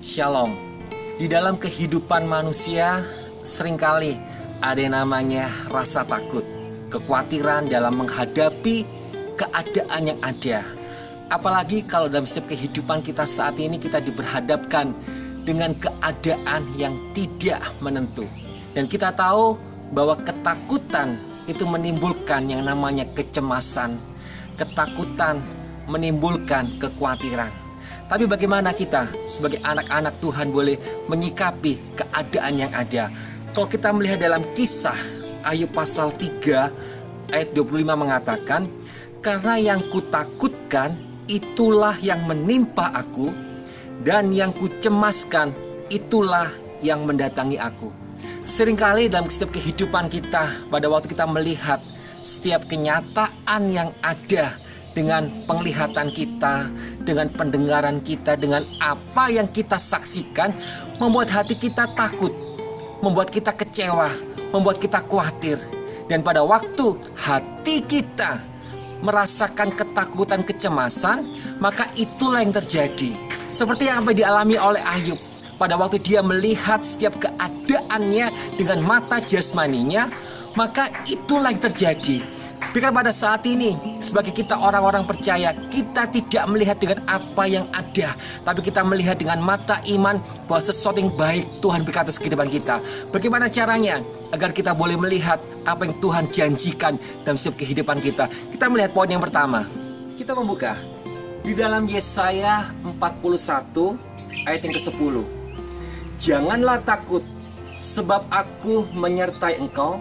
Shalom. Di dalam kehidupan manusia seringkali ada yang namanya rasa takut, kekhawatiran dalam menghadapi keadaan yang ada. Apalagi kalau dalam setiap kehidupan kita saat ini kita diperhadapkan dengan keadaan yang tidak menentu. Dan kita tahu bahwa ketakutan itu menimbulkan yang namanya kecemasan. Ketakutan menimbulkan kekhawatiran. Tapi bagaimana kita sebagai anak-anak Tuhan boleh menyikapi keadaan yang ada? Kalau kita melihat dalam Kisah Ayub pasal 3 ayat 25 mengatakan, karena yang kutakutkan itulah yang menimpa aku, dan yang kucemaskan itulah yang mendatangi aku. Seringkali dalam setiap kehidupan kita, pada waktu kita melihat setiap kenyataan yang ada dengan penglihatan kita, dengan pendengaran kita, dengan apa yang kita saksikan, membuat hati kita takut, membuat kita kecewa, membuat kita khawatir. Dan pada waktu hati kita merasakan ketakutan, kecemasan, maka itulah yang terjadi. Seperti yang dialami oleh Ayub. Pada waktu dia melihat setiap keadaannya dengan mata jasmaninya, maka itulah yang terjadi. Biarkan pada saat ini, sebagai kita orang-orang percaya, kita tidak melihat dengan apa yang ada, tapi kita melihat dengan mata iman bahwa sesuatu yang baik Tuhan berkata atas kehidupan kita. Bagaimana caranya agar kita boleh melihat apa yang Tuhan janjikan dalam setiap kehidupan kita? Kita melihat poin yang pertama. Kita membuka di dalam Yesaya 41 ayat yang ke-10. Janganlah takut, sebab aku menyertai engkau.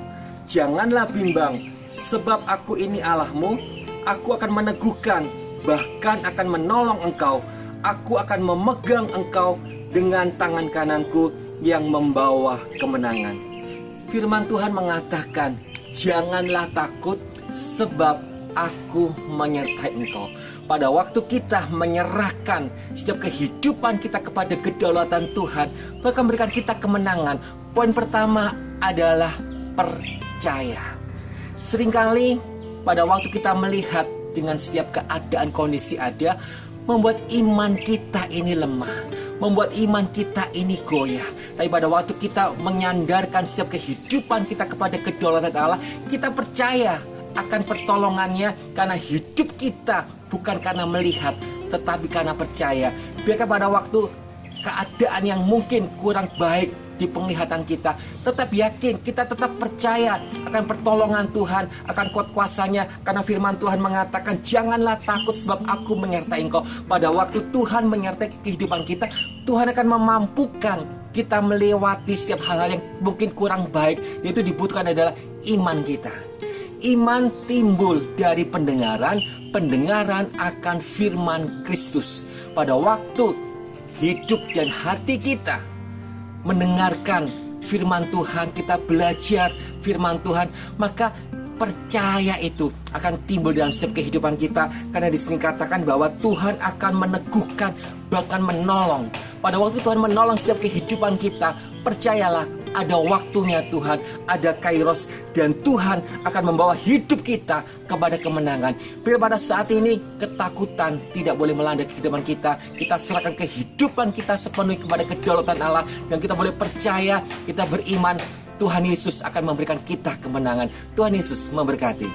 Janganlah bimbang, sebab aku ini Allahmu. Aku akan meneguhkan, bahkan akan menolong engkau. Aku akan memegang engkau dengan tangan kananku yang membawa kemenangan. Firman Tuhan mengatakan, janganlah takut, sebab aku menyertai engkau. Pada waktu kita menyerahkan setiap kehidupan kita kepada kedaulatan Tuhan, Tuhan akan memberikan kita kemenangan. Poin pertama adalah percaya. Seringkali pada waktu kita melihat dengan setiap keadaan kondisi ada, membuat iman kita ini lemah, membuat iman kita ini goyah. Tapi pada waktu kita menyandarkan setiap kehidupan kita kepada kedaulatan Allah, kita percaya akan pertolongannya, karena hidup kita bukan karena melihat, tetapi karena percaya. Biarkan pada waktu keadaan yang mungkin kurang baik di penglihatan kita, tetap yakin, kita tetap percaya akan pertolongan Tuhan, akan kuat kuasanya, karena firman Tuhan mengatakan, janganlah takut sebab aku menyertai engkau. Pada waktu Tuhan menyertai kehidupan kita, Tuhan akan memampukan kita melewati setiap hal-hal yang mungkin kurang baik. Yaitu dibutuhkan adalah iman kita. Iman timbul dari pendengaran, pendengaran akan firman Kristus. Pada waktu hidup dan hati kita mendengarkan firman Tuhan, kita belajar firman Tuhan, maka percaya itu akan timbul dalam setiap kehidupan kita. Karena di sini katakan bahwa Tuhan akan meneguhkan, bahkan menolong. Pada waktu Tuhan menolong setiap kehidupan kita, percayalah ada waktunya Tuhan, ada kairos, dan Tuhan akan membawa hidup kita kepada kemenangan. Bila pada saat ini ketakutan tidak boleh melanda kehidupan kita, kita serahkan kehidupan kita sepenuhnya kepada kedaulatan Allah, dan kita boleh percaya, kita beriman, Tuhan Yesus akan memberikan kita kemenangan. Tuhan Yesus memberkati.